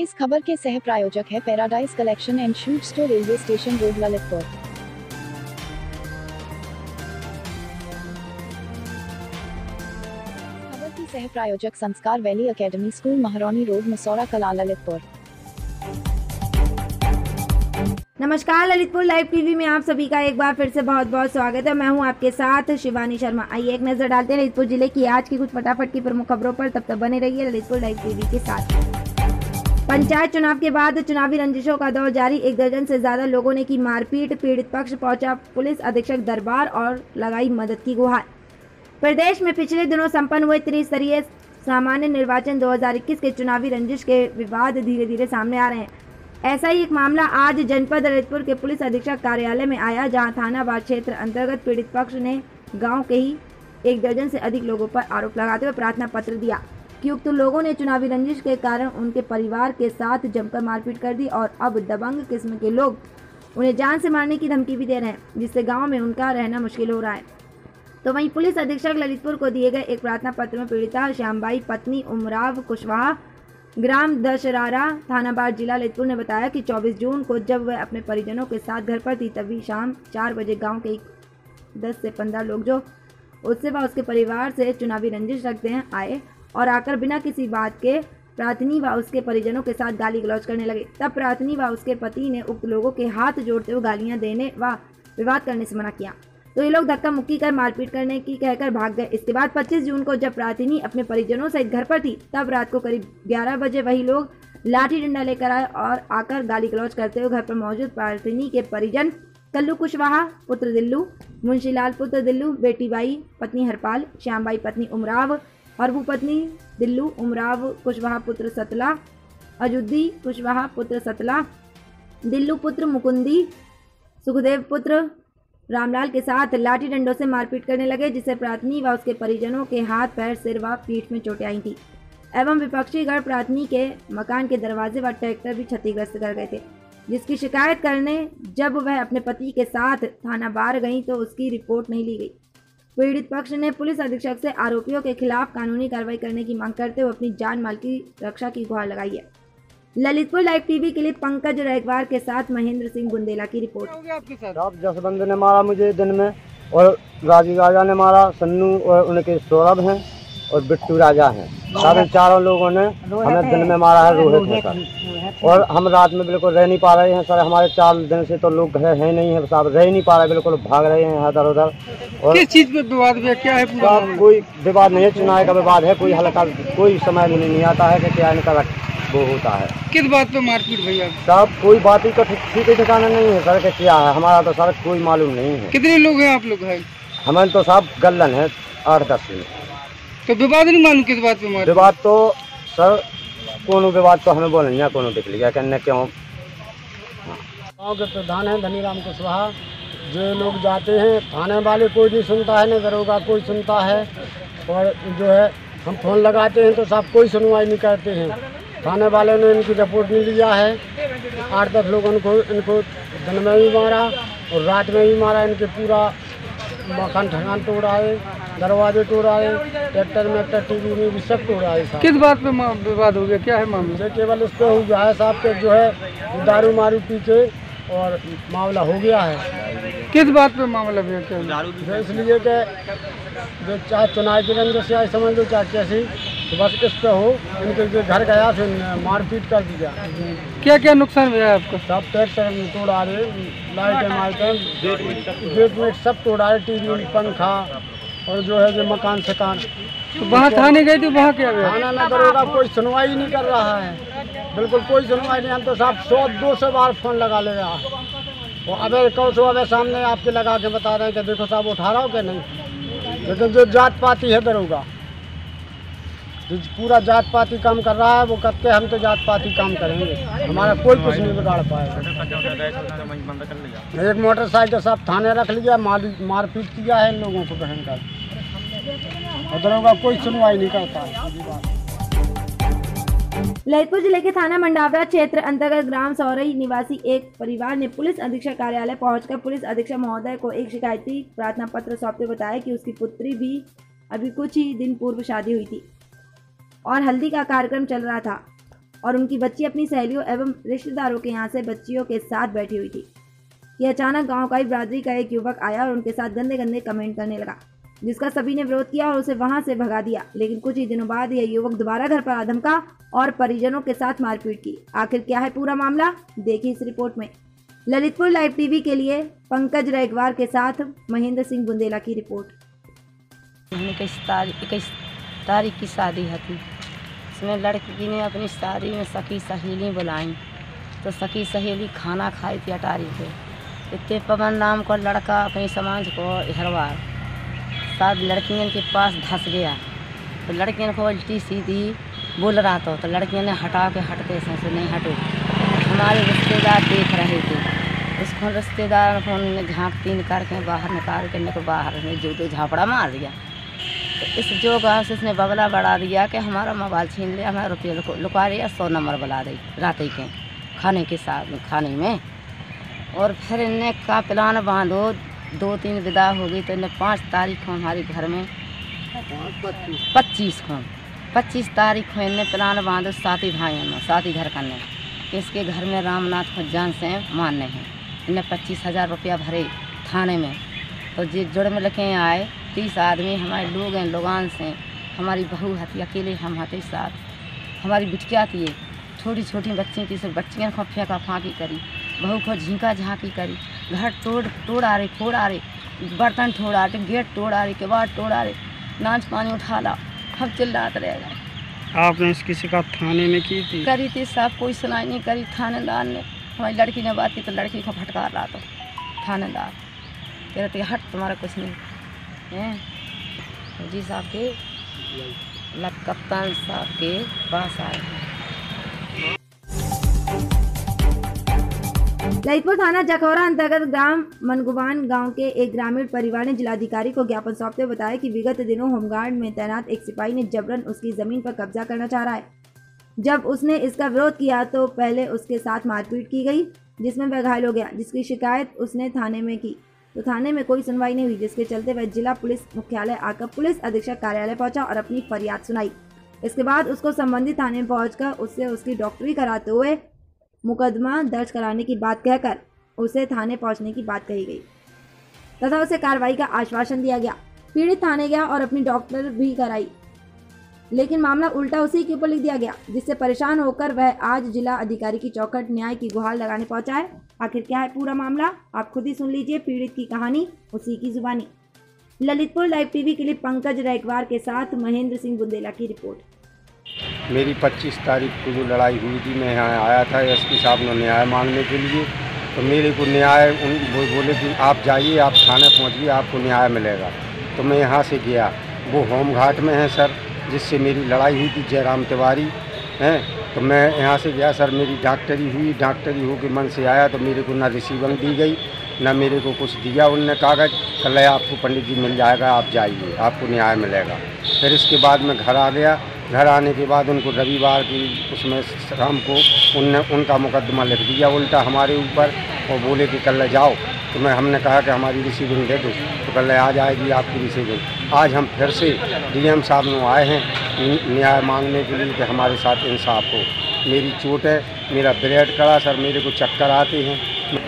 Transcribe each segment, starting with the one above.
इस खबर के सह प्रायोजक है paradise collection and shoot store, railway station road, Lalitpur. खबर की सह प्रायोजक संस्कार वैली एकेडमी स्कूल, महारानी रोड, मसौरा कला, ललितपुर। नमस्कार, ललितपुर लाइव टीवी में आप सभी का एक बार फिर से बहुत बहुत स्वागत है। मैं हूं आपके साथ शिवानी शर्मा। आइए एक नजर डालते हैं ललितपुर जिले की आज की कुछ फटाफट की प्रमुख खबरों पर। तब तक बने रहिए ललितपुर लाइव टीवी के साथ। पंचायत चुनाव के बाद चुनावी रंजिशों का दौर जारी। 1 दर्जन से ज्यादा लोगों ने की मारपीट। पीड़ित पक्ष पहुंचा पुलिस अधीक्षक दरबार और लगाई मदद की गुहार। प्रदेश में पिछले दिनों संपन्न हुए त्रिस्तरीय सामान्य निर्वाचन 2021 के चुनावी रंजिश के विवाद धीरे धीरे सामने आ रहे हैं। ऐसा ही एक मामला आज जनपद ललितपुर के पुलिस अधीक्षक कार्यालय में आया, जहां थानाबाद क्षेत्र अंतर्गत पीड़ित पक्ष ने गांव के ही 1 दर्जन से अधिक लोगों पर आरोप लगाते हुए प्रार्थना पत्र दिया कि उक्त लोगों ने चुनावी रंजिश के कारण उनके परिवार के साथ जमकर मारपीट कर दी और अब दबंग किस्म के लोग उन्हें जान से मारने की धमकी भी दे रहे हैं, जिससे गाँव में उनका रहना मुश्किल हो रहा है। तो वहीं पुलिस अधीक्षक ललितपुर को दिए गए एक प्रार्थना पत्र में पीड़िता श्यामबाई पत्नी उमराव कुशवाहा, ग्राम दशरारा, थानाबाद, जिला ललितपुर ने बताया कि 24 जून को जब वह अपने परिजनों के साथ घर पर थी, तभी शाम 4 बजे गांव के 10 से 15 लोग जो उससे व उसके परिवार से चुनावी रंजिश रखते हैं आए और आकर बिना किसी बात के प्रार्थनी व उसके परिजनों के साथ गाली गलौज करने लगे। तब प्रार्थनी व उसके पति ने उक्त लोगों के हाथ जोड़ते हुए गालियां देने व विवाद करने से मना किया, तो ये लोग धक्का मुक्की कर मारपीट करने की कहकर भाग गए। इसके बाद 25 जून को जब प्रार्थनी अपने परिजनों सहित घर पर थी, तब रात को करीब 11 बजे वही लोग लाठी डंडा लेकर आए और आकर गाली गलौज करते हुए घर पर मौजूद प्रार्थनी के परिजन कल्लू कुशवाहा पुत्र दिल्लू, मुंशीलाल पुत्र दिल्लू, बेटी बाई पत्नी हरपाल, श्यामबाई पत्नी उमराव, हरबू पत्नी दिल्लू, उमराव कुशवाहा पुत्र सतला, अजुद्दी कुशवाहा पुत्र सतला, दिल्लू पुत्र मुकुंदी, सुखदेव पुत्र रामलाल के साथ लाठी डंडों से मारपीट करने लगे, जिससे प्रार्थनी व उसके परिजनों के हाथ, पैर, सिर व पीठ में चोटें आई थी एवं विपक्षी गढ़ प्रार्थनी के मकान के दरवाजे व ट्रैक्टर भी क्षतिग्रस्त कर गए थे, जिसकी शिकायत करने जब वह अपने पति के साथ थाना बार गई तो उसकी रिपोर्ट नहीं ली गई। पीड़ित पक्ष ने पुलिस अधीक्षक से आरोपियों के खिलाफ कानूनी कार्रवाई करने की मांग करते हुए अपनी जान माल की रक्षा की गुहार लगाई है। ललितपुर लाइव टीवी के लिए पंकज रैगवार के साथ महेंद्र सिंह बुंदेला की रिपोर्ट। साहब जसबंद ने मारा मुझे दिन में, और राजी राजा ने मारा, सन्नू और उनके सौरभ हैं और बिट्टू राजा हैं। सारे चारों लोगों ने हमें दिन में मारा है, रोहित है सर। और हम रात में बिल्कुल रह नहीं पा रहे हैं सर। हमारे 4 दिन से तो लोग घर है नहीं है साहब, रह ही नहीं पा रहे, बिल्कुल भाग रहे हैं इधर उधर। और किस चीज पे विवाद है, क्या है पूरा? कोई विवाद नहीं है, चुनाव का विवाद है। कोई हल्का कोई समझ में नहीं आता है कि क्या इनका वो होता है। किस बात पे मारपीट भैया? साहब कोई बात ही तो ठीक ठिकाना नहीं है सर कि क्या है, हमारा तो सर कोई मालूम नहीं है। कितने लोग हैं आप लोग हैं? हमें तो साहब गल्लन है 8-10 में। तो विवाद नहीं मालूम किस बात पे मार? विवाद तो सर कोनो विवाद तो हमें बोलेंगे कोनो दिख लिया कहने क्यों। गाँव के प्रधान हैं धनीराम कुशवाहा। जो लोग जाते हैं थाने वाले कोई नहीं सुनता है, न दरोगा कोई सुनता है, और जो है हम फोन लगाते हैं तो साहब कोई सुनवाई नहीं करते हैं। थाने वाले ने इनकी रिपोर्ट नहीं लिया है। 8-10 लोगों को इनको दिन में भी मारा और रात में भी मारा। इनके पूरा मकान ठकान तोड़ाए, दरवाजे तोड़ाए, ट्रैक्टर में टीवी में भी सब तोड़ाए साहब। किस बात पे विवाद हो गया, क्या है मामला? केवल इस पे हो गया है साहब के जो है दारू मारू पी के और मामला हो गया है। किस बात पे मामला भैया? क्या इसलिए कि जो चाहे चुनाव की रंजिश से समझ लो चाहे कैसी, तो बस इस पे हो। इनके जो घर गया फिर मारपीट कर दिया। क्या क्या नुकसान हुआ है आपको? सब ट्रैक्टर तोड़ा रहे, लाइटें माइटें गेट में सब तोड़ा रहे, टीवी पंखा और जो है जो मकान सकान। तो वहाँ थाने गए थे, वहाँ क्या हुआ? थाना न करेगा, कोई सुनवाई नहीं कर रहा है, बिल्कुल कोई सुनवाई नहीं। हम तो साहब 100-200 बार फोन लगा लेगा। वो अबे कौन सो अबे सामने आपके लगा के बता रहे हैं कि देखो साहब उठा रहा हो क्या नहीं। लेकिन जो जात पाती है दरोगा, जो पूरा जात पाती काम कर रहा है वो करते, हम तो जात पाती काम करेंगे, हमारा कोई कुछ नहीं बिगाड़ पाएगा। एक मोटरसाइकिल साहब थाने रख लिया, मारपीट किया है इन लोगों को भयंकर, और दरोगा कोई सुनवाई नहीं करता है। ललितपुर जिले के थाना मंडावरा क्षेत्र अंतर्गत ग्राम सौरई निवासी एक परिवार ने पुलिस अधीक्षक कार्यालय पहुंचकर पुलिस अधीक्षक महोदय को एक शिकायती प्रार्थना पत्र सौंपते बताया कि उसकी पुत्री भी अभी कुछ ही दिन पूर्व शादी हुई थी और हल्दी का कार्यक्रम चल रहा था। और उनकी बच्ची अपनी सहेलियों एवं रिश्तेदारों के यहाँ से बच्चियों के साथ बैठी हुई थी कि अचानक गांव का बरादरी का एक युवक आया और उनके साथ गंदे गंदे कमेंट करने लगा, जिसका सभी ने विरोध किया और उसे वहां से भगा दिया। लेकिन कुछ ही दिनों बाद यह युवक दोबारा घर पर आधमका और परिजनों के साथ मारपीट की। आखिर क्या है पूरा मामला, देखिए इस रिपोर्ट में। ललितपुर लाइव टीवी के लिए पंकज रेगवार के साथ महेंद्र सिंह बुंदेला की रिपोर्ट। 21 तारीख की शादी थी। इसमें लड़की ने अपनी शादी में सखी सहेली बुलाई, तो सखी सहेली खाना खाई थी अटारी पे। इतने पवन नाम का लड़का अपनी समाज को हरवार साथ लड़कियों के पास धंस गया, तो लड़कियों को उल्टी सीधी बोल रहा था, तो लड़कियों ने हटा के हटते से नहीं हटे। हमारे रिश्तेदार देख रहे थे, उसको रिश्तेदार ने झाँकती करके बाहर निकाल के बाहर में जो झापड़ा मार दिया। तो इस जो गाँव से इसने बबला बढ़ा दिया कि हमारा मोबाइल छीन लिया, हमारा रुपये लुका दिया, 100 नंबर बुला दी रात के खाने के साथ खाने में। और फिर इनने का प्लान बांधो, 2-3 विदा हो गई, तो इन्हें 5 तारीख को हमारे घर में 25 तारीख को इन्हें प्लान बांधो साथी भाइयों में साथी घर करने। इसके घर में रामनाथ खुजान से मानने हैं। इन्हें 25,000 रुपया भरे थाने में, तो जी जुड़ में लेके आए 30 आदमी हमारे लोग हैं। लोगान से हमारी बहू हती, अकेले हम हते साथ, हमारी बिटिया थी, छोटी छोटी बच्ची थी, सब बच्चियों को फेंका फाँकी करी, बहू को झींका झाँकी करी, घर तोड़ आ रहे, फोड़ आ रहे, बर्तन तोड़ आ रहे, गेट तोड़ आ रहे, किवाड़ तोड़ आ रहे, नाच पानी उठा ला, हम चिल्लाते रह गए। आपने इसकी शिकायत थाने में की थी? करी थी, सब कोई सुनाई नहीं करी। थानेदार ने हमारी लड़की ने बात की, तो लड़की को फटकार रहा था थानेदार, कह रहे थे हट तुम्हारा कुछ नहीं है। जी साहब के कप्तान साहब के पास आए। ललितपुर थाना जखौरा अंतर्गत ग्राम मनगुवान गांव के एक ग्रामीण परिवार ने जिलाधिकारी को ज्ञापन सौंपते बताया कि विगत दिनों होमगार्ड में तैनात एक सिपाही ने जबरन उसकी जमीन पर कब्जा करना चाह रहा है। जब उसने इसका विरोध किया तो पहले उसके साथ मारपीट की गई, जिसमें वह घायल हो गया, जिसकी शिकायत उसने थाने में की, तो थाने में कोई सुनवाई नहीं हुई, जिसके चलते वह जिला पुलिस मुख्यालय आकर पुलिस अधीक्षक कार्यालय पहुंचा और अपनी फरियाद सुनाई। इसके बाद उसको संबंधित थाने में पहुंचकर उससे उसकी डॉक्टरी कराते हुए मुकदमा दर्ज कराने की बात कहकर उसे थाने पहुंचने की बात कही गई तथा उसे कार्रवाई का आश्वासन दिया गया। पीड़ित थाने गया और अपनी डॉक्टर भी कराई, लेकिन मामला उल्टा उसी के ऊपर लिख दिया गया, जिससे परेशान होकर वह आज जिला अधिकारी की चौखट न्याय की गुहार लगाने पहुंचा है। आखिर क्या है पूरा मामला, आप खुद ही सुन लीजिए पीड़ित की कहानी उसी की जुबानी। ललितपुर लाइव टीवी के लिए पंकज रेगवार के साथ महेंद्र सिंह बुंदेला की रिपोर्ट। मेरी 25 तारीख को जो लड़ाई हुई थी, मैं यहाँ आया था एसपी साहब ने न्याय मांगने के लिए, तो मेरे को न्याय वो बोले कि आप जाइए, आप थाने पहुँचिए, आपको न्याय मिलेगा। तो मैं यहाँ से गया, वो होमघाट में है सर, जिससे मेरी लड़ाई हुई थी जयराम तिवारी हैं। तो मैं यहाँ से गया सर, मेरी डॉक्टरी हुई, डॉक्टरी हो के मन से आया, तो मेरे को ना रिसीवर दी गई, ना मेरे को कुछ दिया उनने कागज, कल आपको पंडित जी मिल जाएगा, आप जाइए, आपको न्याय मिलेगा। फिर इसके बाद मैं घर आ गया। घर आने के बाद उनको रविवार की उसमें शाम को उनका मुकदमा लिख दिया उल्टा हमारे ऊपर, और बोले कि कल जाओ। तो हमने कहा कि हमारी रिसीविंग दे दो, तो कल आ जाएगी आपकी रिसीविंग। आज हम फिर से डीएम साहब में आए हैं न्याय मांगने के लिए कि हमारे साथ इंसाफ हो। मेरी चोट है, मेरा ब्रेड कड़ा सर, मेरे को चक्कर आते हैं।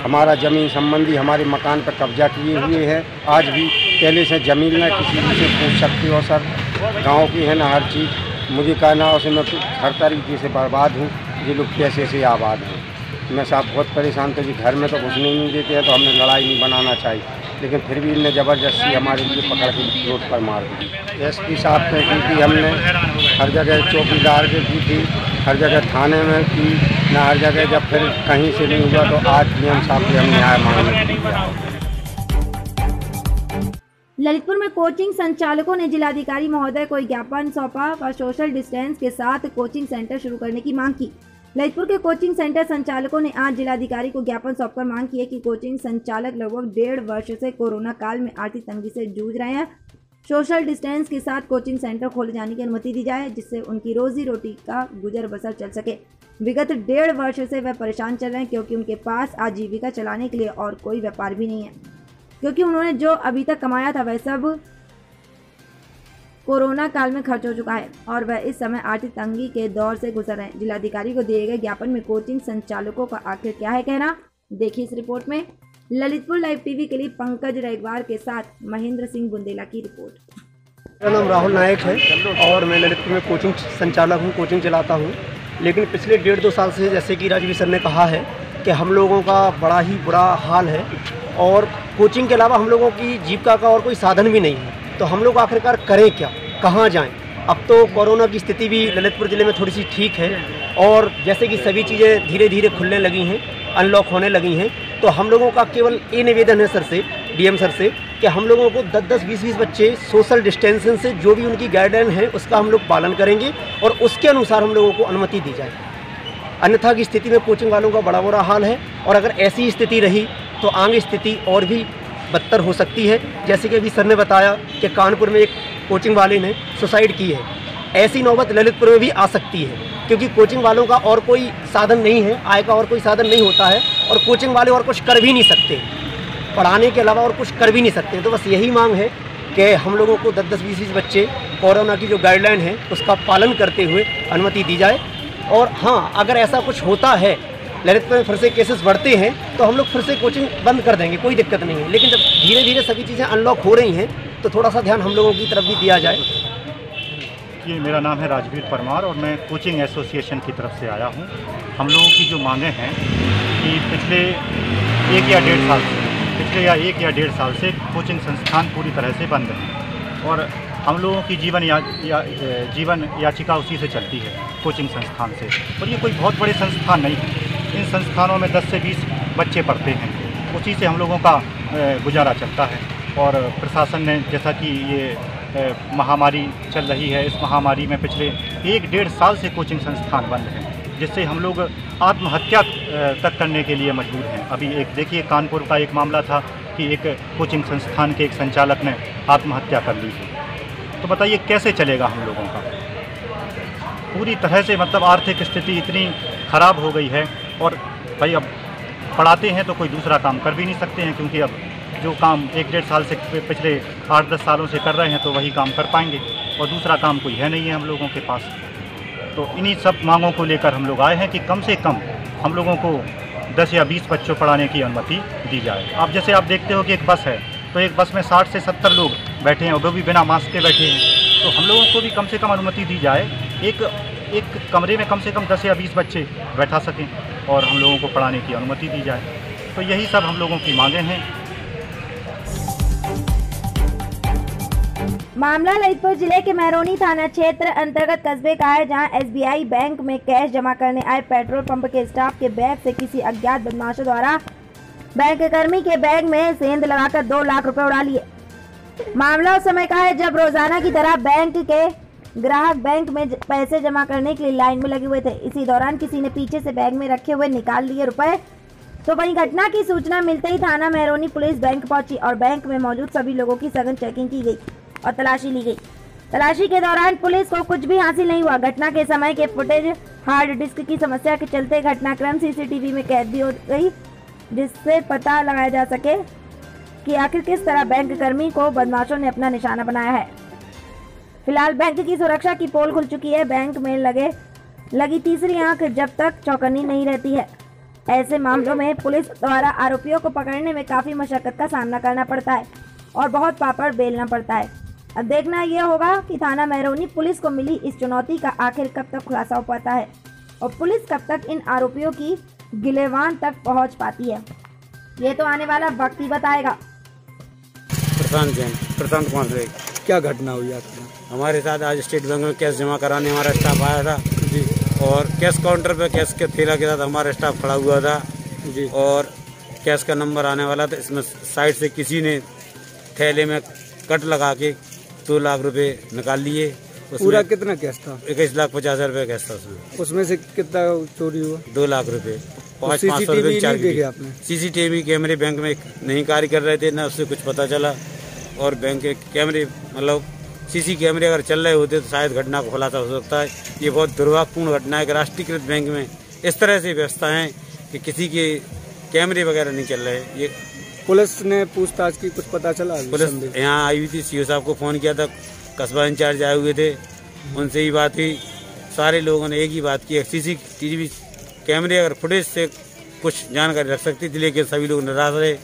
हमारा ज़मीन संबंधी हमारे मकान पर कब्जा किए हुए हैं। आज भी पहले से ज़मीन न किसी से पूछ सकते हो सर, गाँव की है ना हर चीज़। मुझे कहना उसे मैं हर तरीके से बर्बाद हूँ, ये लोग पैसे से आबाद हैं। मैं साहब बहुत परेशान थे जी, घर में तो घुसने नहीं देते हैं, तो हमने लड़ाई नहीं बनाना चाहिए, लेकिन फिर भी इनने ज़बरदस्ती हमारे लिए पकड़ के रोड पर मार दी। एसपी साहब ने की थी, हमने हर जगह चौकीदार के की थी, हर जगह थाने में की ना, हर जगह जब फिर कहीं से नहीं हुआ तो आज डीएम साहब से हम न्याय मांगने के लिए। ललितपुर में कोचिंग संचालकों ने जिलाधिकारी महोदय को ज्ञापन सौंपा व सोशल डिस्टेंस के साथ कोचिंग सेंटर शुरू करने की मांग की। ललितपुर के कोचिंग सेंटर संचालकों ने आज जिलाधिकारी को ज्ञापन सौंपकर मांग की है कि कोचिंग संचालक लगभग 1.5 वर्ष से कोरोना काल में आर्थिक तंगी से जूझ रहे हैं। सोशल डिस्टेंस के साथ कोचिंग सेंटर खोले जाने की अनुमति दी जाए, जिससे उनकी रोजी रोटी का गुजर बसर चल सके। विगत 1.5 वर्ष से वह परेशान चल रहे हैं, क्योंकि उनके पास आजीविका चलाने के लिए और कोई व्यापार भी नहीं है, क्योंकि उन्होंने जो अभी तक कमाया था वह सब कोरोना काल में खर्च हो चुका है और वह इस समय आर्थिक तंगी के दौर से गुजर रहे हैं। जिलाधिकारी को दिए गए ज्ञापन में कोचिंग संचालकों का आखिर क्या है कहना, देखिए इस रिपोर्ट में। ललितपुर लाइव टीवी के लिए पंकज रेगवार के साथ महेंद्र सिंह बुंदेला की रिपोर्ट। मेरा नाम राहुल नायक है और मैं ललितपुर में कोचिंग संचालक हूँ, कोचिंग चलाता हूँ। लेकिन पिछले 1.5-2 साल से, जैसे कि राजवीर सर ने कहा है, कि हम लोगों का बड़ा ही बुरा हाल है और कोचिंग के अलावा हम लोगों की जीविका का और कोई साधन भी नहीं है। तो हम लोग आखिरकार करें क्या, कहाँ जाएं? अब तो कोरोना की स्थिति भी ललितपुर ज़िले में थोड़ी सी ठीक है और जैसे कि सभी चीज़ें धीरे धीरे खुलने लगी हैं, अनलॉक होने लगी हैं, तो हम लोगों का केवल ये निवेदन है सर से, डीएम सर से, कि हम लोगों को 10-10, 20-20 बच्चे सोशल डिस्टेंसिंग से जो भी उनकी गाइडलाइन है उसका हम लोग पालन करेंगे और उसके अनुसार हम लोगों को अनुमति दी जाए। अन्यथा की स्थिति में कोचिंग वालों का बड़ा बुरा हाल है और अगर ऐसी स्थिति रही तो आगे स्थिति और भी बदतर हो सकती है। जैसे कि अभी सर ने बताया कि कानपुर में एक कोचिंग वाले ने सुसाइड की है, ऐसी नौबत ललितपुर में भी आ सकती है क्योंकि कोचिंग वालों का और कोई साधन नहीं है, आय का और कोई साधन नहीं होता है और कोचिंग वाले और कुछ कर भी नहीं सकते, पढ़ाने के अलावा और कुछ कर भी नहीं सकते। तो बस यही मांग है कि हम लोगों को 10-10, 20-20 बच्चे कोरोना की जो गाइडलाइन है उसका पालन करते हुए अनुमति दी जाए। और हाँ, अगर ऐसा कुछ होता है, ललितपुर में फिर से केसेस बढ़ते हैं, तो हम लोग फिर से कोचिंग बंद कर देंगे, कोई दिक्कत नहीं है। लेकिन जब धीरे धीरे सभी चीज़ें अनलॉक हो रही हैं तो थोड़ा सा ध्यान हम लोगों की तरफ भी दिया जाए। ये मेरा नाम है राजवीर परमार और मैं कोचिंग एसोसिएशन की तरफ से आया हूँ। हम लोगों की जो मांगें हैं कि पिछले 1 या 1.5 साल से कोचिंग संस्थान पूरी तरह से बंद हैं और हम लोगों की जीवन याचिका उसी से चलती है, कोचिंग संस्थान से। और ये कोई बहुत बड़े संस्थान नहीं है, इन संस्थानों में 10 से 20 बच्चे पढ़ते हैं, उसी से हम लोगों का गुजारा चलता है। और प्रशासन ने, जैसा कि ये महामारी चल रही है, इस महामारी में पिछले 1-1.5 साल से कोचिंग संस्थान बंद हैं, जिससे हम लोग आत्महत्या तक करने के लिए मजबूर हैं। अभी एक देखिए, कानपुर का एक मामला था कि एक कोचिंग संस्थान के एक संचालक ने आत्महत्या कर ली। तो बताइए कैसे चलेगा हम लोगों का? पूरी तरह से मतलब आर्थिक स्थिति इतनी ख़राब हो गई है और भाई अब पढ़ाते हैं तो कोई दूसरा काम कर भी नहीं सकते हैं क्योंकि अब जो काम 1-1.5 साल से पिछले 8-10 सालों से कर रहे हैं तो वही काम कर पाएंगे और दूसरा काम कोई है नहीं है हम लोगों के पास। तो इन्हीं सब मांगों को लेकर हम लोग आए हैं कि कम से कम हम लोगों को 10 या 20 बच्चों पढ़ाने की अनुमति दी जाए। अब जैसे आप देखते हो कि एक बस है तो एक बस में 60 से 70 लोग बैठे हैं और वो भी बिना मास्क के बैठे हैं, तो हम लोगों को भी कम से कम अनुमति दी जाए, एक कमरे में कम से कम 10 या 20 बच्चे बैठा सकें और हम लोगों को पढ़ाने की अनुमति दी जाए। तो यही सब हम लोगों की मांगें हैं। मामला ललितपुर जिले के महरौनी थाना क्षेत्र अंतर्गत कस्बे का है, जहां एसबीआई बैंक में कैश जमा करने आए पेट्रोल पंप के स्टाफ के बैग से किसी अज्ञात बदमाशों द्वारा बैंक कर्मी के बैग में सेंध लगाकर 2 लाख रुपए उड़ा लिए। मामला उस समय का है जब रोजाना की तरह बैंक के ग्राहक बैंक में पैसे जमा करने के लिए लाइन में लगे हुए थे। इसी दौरान किसी ने पीछे से बैग में रखे हुए निकाल लिए रुपए। तो वहीं घटना की सूचना मिलते ही थाना महरौनी पुलिस बैंक पहुंची और बैंक में मौजूद सभी लोगों की सघन चेकिंग की गई और तलाशी ली गई। तलाशी के दौरान पुलिस को कुछ भी हासिल नहीं हुआ। घटना के समय के फुटेज हार्ड डिस्क की समस्या के चलते घटनाक्रम सीसीटीवी में कैद भी हो गई, जिससे पता लगाया जा सके कि आखिर किस तरह बैंक कर्मी को बदमाशों ने अपना निशाना बनाया है। फिलहाल बैंक की सुरक्षा की पोल खुल चुकी है। बैंक में लगी तीसरी आंख जब तक चौकन्नी नहीं रहती है। ऐसे मामलों में पुलिस द्वारा आरोपियों को पकड़ने में काफी मशक्कत का सामना करना पड़ता है और बहुत पापड़ बेलना पड़ता है। अब देखना यह होगा कि थाना महरौनी पुलिस को मिली इस चुनौती का आखिर कब तक खुलासा हो पाता है और पुलिस कब तक इन आरोपियों की गिलेवान तक पहुंच पाती है, ये तो आने वाला वक्त ही बताएगा। प्रशांत कुमार, क्या घटना हुई आपके? हमारे साथ आज स्टेट बैंक में कैश जमा कराने हमारा स्टाफ आया था जी, और कैश काउंटर पे कैश के थैला के साथ हमारा स्टाफ खड़ा हुआ था जी, और कैश का नंबर आने वाला था। इसमें साइड से किसी ने थैले में कट लगा के 2 लाख रुपए निकाल लिए। पूरा कितना कैश था? 21,50,000 कैश था उसमें से कितना चोरी हुआ? 2 लाख रुपए। 500 रुपए चार्ज। सीसीटीवी कैमरे बैंक में नहीं कार्य कर रहे थे, ना उससे कुछ पता चला। और बैंक के कैमरे मतलब सीसी कैमरे अगर चल रहे होते तो शायद घटना को खुलासा हो सकता है। ये बहुत दुर्भाग्यपूर्ण घटना है कि राष्ट्रीयकृत बैंक में इस तरह से व्यवस्था है कि किसी के कैमरे वगैरह नहीं चल रहे। ये पुलिस ने पूछताछ की, कुछ पता चला? पुलिस यहाँ आई हुई थी, सीओ साहब को फोन किया था, कस्बा इंचार्ज आए हुए थे, उनसे ही बात हुई। सारे लोगों ने एक ही बात की, CCTV कैमरे अगर फुटेज से कुछ जानकारी रख सकती थी, लेकिन सभी लोग नाराज रहे।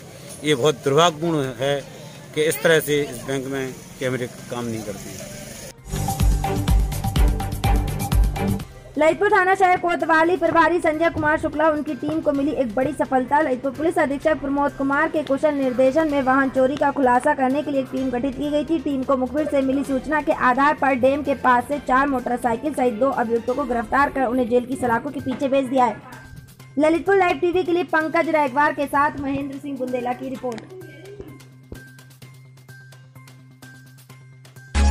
ये बहुत दुर्भाग्यपूर्ण है कि इस तरह से इस बैंक में कैमरे काम नहीं करते। ललितपुर थाना शहर कोतवाली प्रभारी संजय कुमार शुक्ला उनकी टीम को मिली एक बड़ी सफलता। ललितपुर पुलिस अधीक्षक प्रमोद कुमार के कुशल निर्देशन में वाहन चोरी का खुलासा करने के लिए एक टीम गठित की गई थी। टीम को मुखबिर से मिली सूचना के आधार पर डैम के पास से 4 मोटरसाइकिल सहित 2 अभियुक्तों को गिरफ्तार कर उन्हें जेल की सलाखों के पीछे भेज दिया है। ललितपुर लाइव टीवी के लिए पंकज रायकवार के साथ महेंद्र सिंह बुंदेला की report.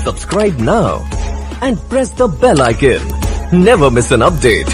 Subscribe now and press the bell icon. Never miss an update.